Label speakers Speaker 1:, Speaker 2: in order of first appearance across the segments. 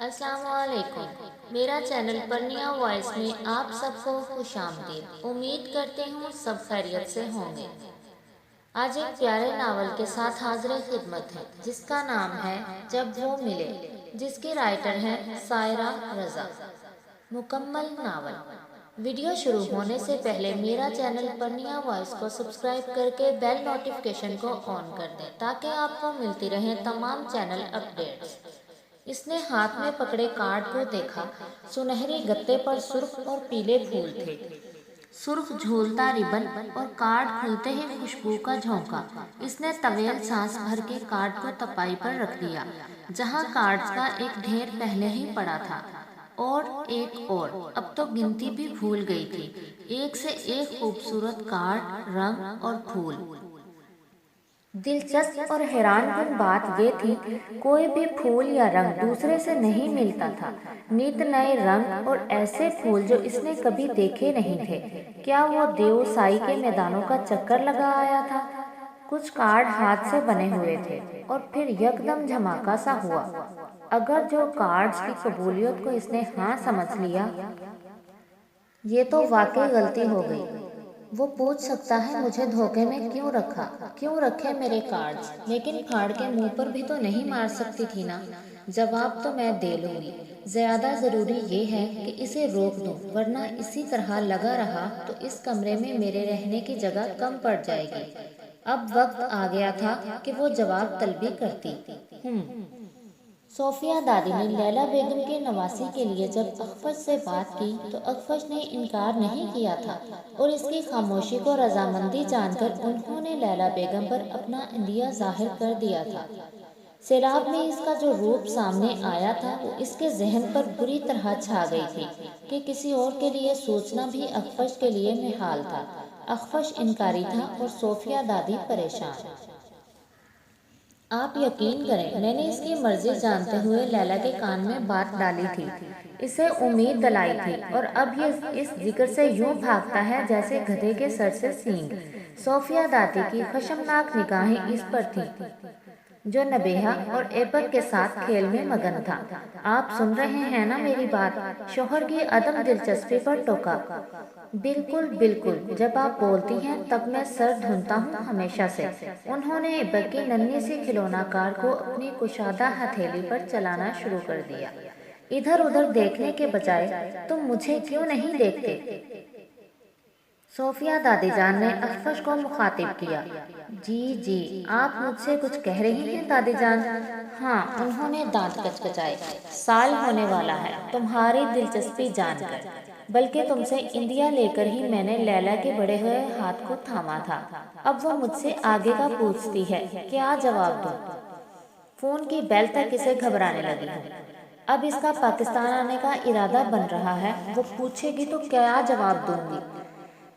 Speaker 1: السلام علیکم، میرا چینل پرنیا وائس میں آپ سب کو خوش آمدید۔ امید کرتے ہوں سب خیریت سے ہوں گے۔ آج ایک پیارے ناول کے ساتھ حاضر خدمت ہے جس کا نام ہے جب وہ ملے، جس کی رائٹر ہیں سائرہ رضا۔ مکمل ناول۔ ویڈیو شروع ہونے سے پہلے میرا چینل پرنیا وائس کو سبسکرائب کر کے بیل نوٹیفیکیشن کو آن کر دیں تاکہ آپ کو ملتی رہیں تمام چینل اپڈیٹس۔ اس نے ہاتھ میں پکڑے کارڈ کو دیکھا۔ سنہری گتے پر سرخ اور پیلے پھول تھے، سرخ جھولتا ربن اور کارڈ کھلتے ہی خوشبو کا جھونکا۔ اس نے طویل سانس بھر کے کارڈ کو تپائی پر رکھ دیا جہاں کارڈز کا ایک ڈھیر پہلے ہی پڑا تھا، اور ایک اور۔ اب تو گنتی بھی بھول گئی تھی۔ ایک سے ایک خوبصورت کارڈ، رنگ اور پھول۔ دلچسپ اور حیران کن بات یہ تھی کوئی بھی پھول یا رنگ دوسرے سے نہیں ملتا تھا۔ نت نئے رنگ اور ایسے پھول جو اس نے کبھی دیکھے نہیں تھے۔ کیا وہ دیو سائی کے میدانوں کا چکر لگا آیا تھا؟ کچھ کارڈ ہاتھ سے بنے ہوئے تھے اور پھر یکدم دھماکہ سا ہوا۔ اگر جو کارڈز کی قبولیت کو اس نے ہاں سمجھ لیا، یہ تو واقعی غلطی ہو گئی۔ وہ پوچھ سکتا ہے مجھے دھوکے میں کیوں رکھا، کیوں رکھے میرے کارڈز، لیکن پھاڑ کے منہ پر بھی تو نہیں مار سکتی تھی نا۔ جواب تو میں دے لوں گی۔ زیادہ ضروری یہ ہے کہ اسے روک دوں، ورنہ اسی طرح لگا رہا تو اس کمرے میں میرے رہنے کی جگہ کم پڑ جائے گی۔ اب وقت آ گیا تھا کہ وہ جواب طلبی کرتی۔ صوفیہ دادی نے لیلا بیگم کے نواسی کے لیے جب اخفش سے بات کی تو اخفش نے انکار نہیں کیا تھا، اور اس کی خاموشی کو رضامندی جان کر انہوں نے لیلا بیگم پر اپنا عندیہ ظاہر کر دیا تھا۔ سیلاب میں اس کا جو روپ سامنے آیا تھا وہ اس کے ذہن پر بری طرح چھا گئی تھی کہ کسی اور کے لیے سوچنا بھی اخفش کے لیے محال تھا۔ اخفش انکاری تھا اور صوفیہ دادی پریشان۔ آپ یقین کریں، میں نے اس کی مرضی جانتے ہوئے لیلا کے کان میں بات ڈالی تھی، اسے امید دلائی تھی، اور اب یہ اس ذکر سے یوں بھاگتا ہے جیسے گدھے کے سر سے سینگ۔ صوفیہ دادی کی خشمناک نگاہیں اس پر تھیں جو نبیہہ اور ایبک کے ساتھ کھیل میں مگن تھا۔ آپ سن رہے ہیں نا میری بات؟ شوہر کی عدم دلچسپی پر ٹوکا۔ بالکل بالکل، جب آپ بولتی ہیں تب میں سر دھنتا ہوں ہمیشہ سے۔ انہوں نے ایبک کی ننھی سی کھلونا کار کو اپنی کشادہ ہتھیلی پر چلانا شروع کر دیا۔ ادھر ادھر دیکھنے کے بجائے تم مجھے کیوں نہیں دیکھتے؟ صوفیہ دادی جان نے اخفش کو مخاطب کیا۔ جی، آپ مجھ سے کچھ کہہ رہی ہیں دادی جان؟ ہاں، انہوں نے دانت کچکچائے۔ سال ہونے والا ہے تمہاری دلچسپی جان کر، بلکہ تم سے عندیہ لے کر ہی میں نے لیلا کے بڑے ہوئے ہاتھ کو تھاما تھا۔ اب وہ مجھ سے آگے کا پوچھتی ہے، کیا جواب دوں؟ فون کی بیل تک اسے گھبرانے لگی ہے۔ اب اس کا پاکستان آنے کا ارادہ بن رہا ہے۔ وہ پوچھے گی تو کیا جواب دوں گی؟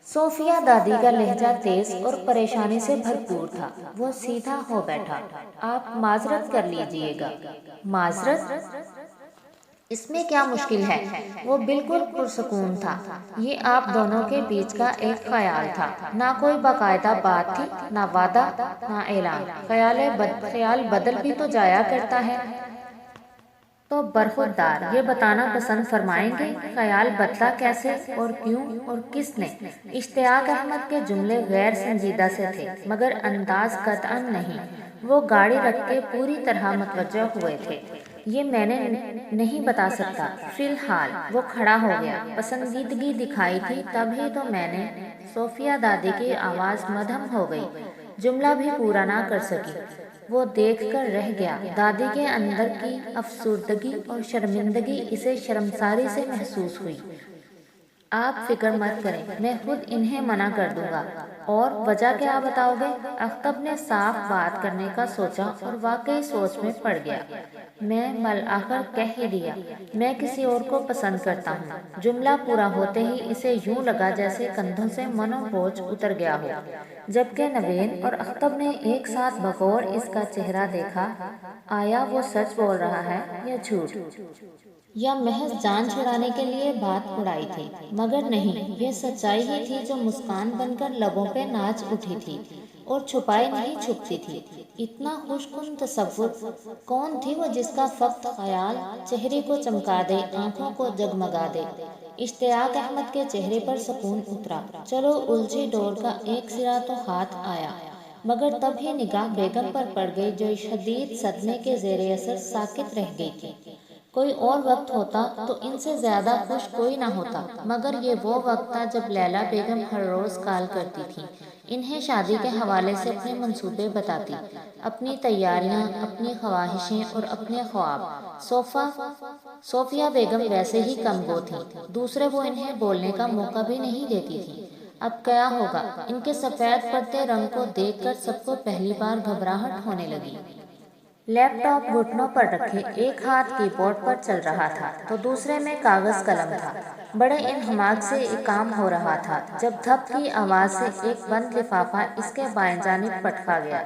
Speaker 1: صوفیہ دادی کا لہجہ تیز اور پریشانی سے بھرپور تھا۔ وہ سیدھا ہو بیٹھا۔ آپ معذرت کر لیجئے گا۔ معذرت؟ اس میں کیا مشکل ہے؟ وہ بالکل پرسکون تھا۔ یہ آپ دونوں کے بیچ کا ایک خیال تھا، نہ کوئی باقاعدہ بات تھی، نہ وعدہ، نہ اعلان۔ خیال بدل بھی تو جایا کرتا ہے۔ تو برخوردار یہ بتانا پسند فرمائیں گے خیال بدلا کیسے اور کیوں اور کس نے؟ اشتیاق احمد کے جملے غیر سنجیدہ سے تھے مگر انداز قطعاً نہیں۔ وہ گاڑی رکھ کے پوری طرح متوجہ ہوئے تھے۔ یہ میں نے نہیں بتا سکتا فی الحال۔ وہ کھڑا ہو گیا۔ پسندیدگی دکھائی تھی تب ہی تو میں نے۔ صوفیہ دادی کی آواز مدھم ہو گئی، جملہ بھی پورا نہ کر سکی۔ وہ دیکھ کر رہ گیا۔ دادی کے اندر کی افسردگی اور شرمندگی اسے شرمساری سے محسوس ہوئی۔ آپ فکر مت کریں، میں خود انہیں منع کر دوں گا۔ اور وجہ کیا بتاؤ گے؟ اختب نے صاف بات کرنے کا سوچا اور واقعی سوچ میں پڑ گیا۔ میں بالآخر کہہ ہی دیا، میں کسی اور کو پسند کرتا ہوں۔ جملہ پورا ہوتے ہی اسے یوں لگا جیسے کندھوں سے منو بوجھ اتر گیا ہو، جبکہ نوین اور اختب نے ایک ساتھ بغور اس کا چہرہ دیکھا۔ آیا وہ سچ بول رہا ہے یا جھوٹ؟ یا محض جان چھڑانے کے لیے بات اڑائی تھی؟ مگر نہیں، یہ سچائی ہی تھی جو مسکان بن کر لبوں پہ ناچ اٹھی تھی۔ اور چھپائے نہیں چھپتی تھی۔ اتنا خوش کن تصور، کون تھی وہ جس کا فقط خیال چہرے کو چمکا دے، آنکھوں کو جگمگا دے؟ اشتیاق احمد کے چہرے پر سکون اترا۔ چلو الجھی ڈور کا ایک سرا تو ہاتھ آیا، مگر تب ہی نگاہ بیگم پر پڑ گئی جو شدید صدمے کے زیر اثر ساکت رہ گئی تھی۔ کوئی اور وقت ہوتا تو ان سے زیادہ خوش کوئی نہ ہوتا، مگر یہ وہ وقت تھا جب لیلا بیگم ہر روز کال کرتی تھی، انہیں شادی کے حوالے سے اپنے منصوبے بتاتی، اپنی تیاریاں، اپنی خواہشیں اور اپنے خواب۔ صوفیہ بیگم ویسے ہی کم گو تھیں، دوسرے وہ انہیں بولنے کا موقع بھی نہیں دیتی تھی۔ اب کیا ہوگا؟ ان کے سفید پڑتے رنگ کو دیکھ کر سب کو پہلی بار گھبراہٹ ہونے لگی۔ لیپ ٹاپ گھٹنوں پر رکھے ایک ہاتھ کی بورڈ پر چل رہا تھا تو دوسرے میں کاغذ قلم تھا۔ بڑے انہماک سے ایک کام ہو رہا تھا جب دھپ کی آواز سے ایک بند لفافہ اس کے بائیں جانب پٹکا گیا۔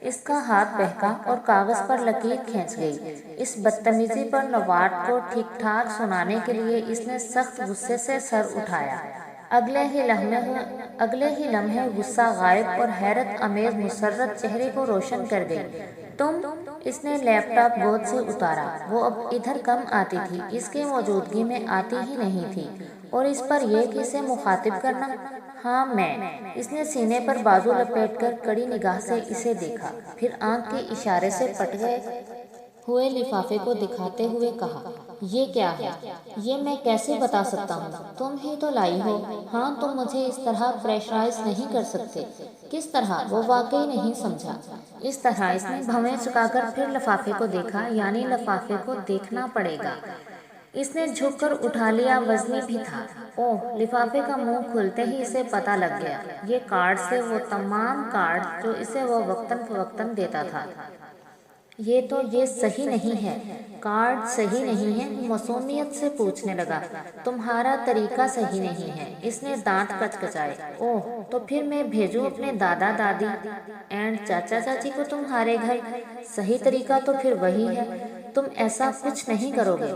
Speaker 1: اس کا ہاتھ بہکا اور کاغذ پر لکیر کھینچ گئی۔ اس بدتمیزی پر نوارڈ کو ٹھیک ٹھاک سنانے کے لیے اس نے سخت غصے سے سر اٹھایا۔ اگلے ہی لمحے غصہ غائب اور حیرت آمیز مسرت چہرے کو روشن کر گئی۔ تم؟ اس نے لیپ ٹاپ گود سے اتارا۔ وہ اب ادھر کم آتی تھی، اس کی موجودگی میں آتی ہی نہیں تھی، اور اس پر یہ کہ اسے مخاطب کرنا۔ ہاں میں۔ اس نے سینے پر بازو لپیٹ کر کڑی نگاہ سے اسے دیکھا، پھر آنکھ کے اشارے سے پٹ گئے ہوئے لفافے کو دکھاتے ہوئے کہا، یہ کیا ہے؟ یہ میں کیسے بتا سکتا ہوں؟ تم ہی تو لائی ہو۔ ہاں تم مجھے اس طرح پریشرائز نہیں کر سکتے۔ کس طرح؟ وہ واقعی نہیں سمجھا۔ اس طرح۔ اس نے بھویں چکا کر پھر لفافے کو دیکھا، یعنی لفافے کو دیکھنا پڑے گا۔ اس نے جھک کر اٹھا لیا، وزنی بھی تھا۔ اوہ! لفافے کا منہ کھلتے ہی اسے پتہ لگ گیا، یہ کارڈ تھے، وہ تمام کارڈ جو اسے وہ وقتاً فوقتاً دیتا تھا۔ یہ صحیح نہیں ہے۔ کارڈ صحیح نہیں ہے؟ معصومیت سے پوچھنے لگا۔ تمہارا طریقہ صحیح نہیں ہے۔ اس نے دانت کچکچائے۔ اوہ! تو پھر میں بھیجوں اپنے دادا دادی اینڈ چاچا چاچی کو تمہارے گھر؟ صحیح طریقہ تو پھر وہی ہے۔ تم ایسا کچھ نہیں کرو گے۔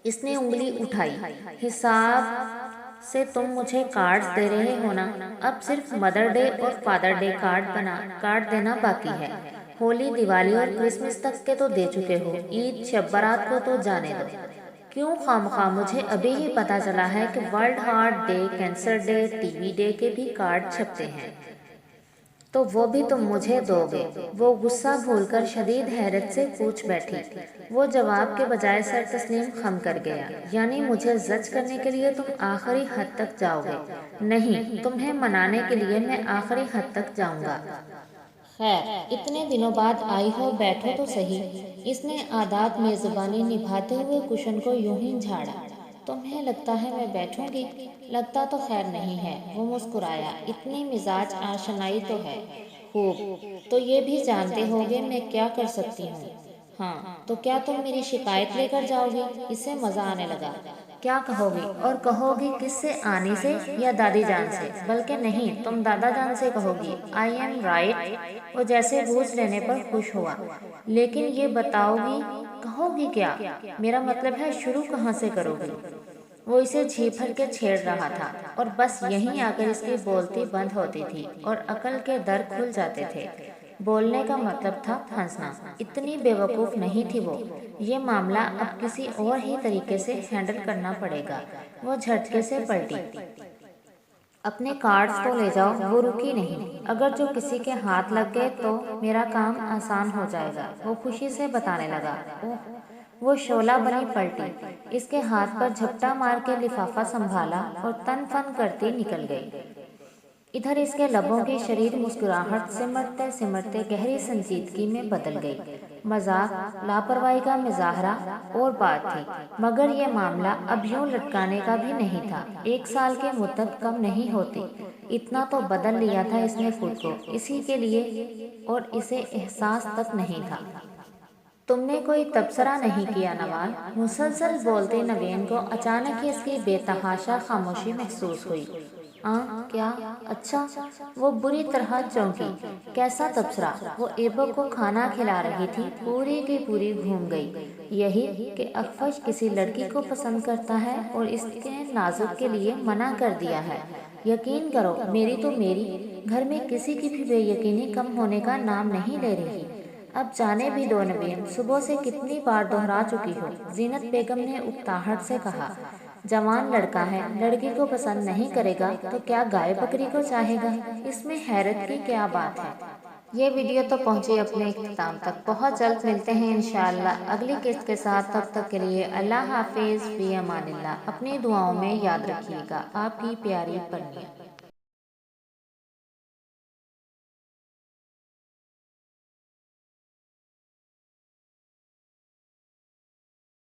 Speaker 1: اس نے انگلی اٹھائی۔ حساب سے تم مجھے کارڈز دے رہے ہو نا؟ اب صرف مدر ڈے اور فادر ڈے کارڈ دینا باقی ہے۔ ہولی، دیوالی اور کرسمس تک کے تو دے چکے ہو، عید، شب برات کو تو جانے دو۔ کیوں خواہ مجھے ابھی ہی پتا چلا ہے کہ world heart day, cancer day, T V day کے بھی کارڈ چھپتے ہیں۔ تو وہ بھی تم مجھے دو گے؟ وہ غصہ بھول کر شدید حیرت سے پوچھ بیٹھی۔ وہ جواب کے بجائے سر تسلیم خم کر گیا۔ یعنی مجھے زج کرنے کے لیے تم آخری حد تک جاؤ گے؟ نہیں، تمہیں منانے کے لیے میں آخری حد تک جاؤں گا۔ خیر، اتنے دنوں بعد آئی ہو، بیٹھو تو صحیح۔ اس نے عادات میزبانی نبھاتے ہوئے کشن کو یوں ہی جھاڑا۔ تمہیں لگتا ہے میں بیٹھوں گی؟ لگتا تو خیر نہیں ہے۔ وہ مسکرایا۔ اتنی مزاج آشنائی تو ہے۔ خوب، تو یہ بھی جانتے ہوگے میں کیا کر سکتی ہوں؟ ہاں، تو کیا تم میری شکایت لے کر جاؤ گی؟ اسے مزہ آنے لگا۔ کیا کہو گی؟ اور کہو گی کس سے، آنی سے یا دادی جان سے؟ بلکہ نہیں، تم دادا جان سے کہو گی۔ I am right? وہ جیسے بوجھ لینے پر خوش ہوا۔ لیکن یہ بتاؤ گی، کہو گی کیا؟ میرا مطلب ہے شروع کہاں سے کرو گی؟ وہ اسے جھی بھر کے چھیڑ رہا تھا، اور بس یہیں آ کر اس کی بولتی بند ہوتی تھی اور عقل کے در کھل جاتے تھے۔ بولنے کا مطلب تھا پھنسنا۔ اتنی بے وقوف نہیں تھی وہ۔ یہ معاملہ اب کسی اور ہی طریقے سے ہینڈل کرنا پڑے گا۔ وہ جھٹکے سے پلٹی۔ اپنے کارڈز تو لے جاؤ۔ وہ رکی نہیں۔ اگر جو کسی کے ہاتھ لگ گئے تو میرا کام آسان ہو جائے گا، وہ خوشی سے بتانے لگا۔ وہ شعلہ بنی پلٹی، اس کے ہاتھ پر جھپٹا مار کے لفافہ سنبھالا اور تن فن کرتی نکل گئی۔ ادھر اس کے لبوں کی شریر مسکراہٹ سمٹتے سمٹتے گہری سنجیدگی میں بدل گئی۔ مذاق، لاپرواہی کا مظاہرہ اور بات تھی، مگر یہ معاملہ اب یوں لٹکانے کا بھی نہیں تھا۔ 1 سال کی مدت کم نہیں ہوتی۔ اتنا تو بدل لیا تھا اس نے خود کو اسی کے لیے، اور اسے احساس تک نہیں تھا۔ تم نے کوئی تبصرہ نہیں کیا نوال؟ مسلسل بولتے نوین کو اچانک ہی اس کی بے تحاشا خاموشی محسوس ہوئی۔ کیا؟ اچھا۔ وہ بری طرح چونکی۔ کیسا تبصرہ؟ وہ ایبک کو کھانا کھلا رہی تھی، پوری کی پوری گھوم گئی۔ یہی کہ اخفش کسی لڑکی کو پسند کرتا ہے اور اس کے نازک کے لیے منع کر دیا ہے۔ یقین کرو، میری تو میری گھر میں کسی کی بھی بے یقینی کم ہونے کا نام نہیں لے رہی۔ اب جانے بھی دو نوین، صبح سے کتنی بار دہرا چکی ہو، زینت بیگم نے اکتاہٹ سے کہا۔ جوان لڑکا ہے، لڑکی کو پسند نہیں کرے گا تو کیا گائے بکری کو چاہے گا؟ اس میں حیرت کی کیا بات ہے؟ یہ ویڈیو تو پہنچی اپنے اختتام تک۔ بہت جلد ملتے ہیں انشاءاللہ اگلی قسط کے ساتھ۔ تب تک کے لیے اللہ حافظ، فی امان اللہ۔ اپنی دعاؤں میں یاد رکھیے گا۔ آپ کی پیاری پرنیا۔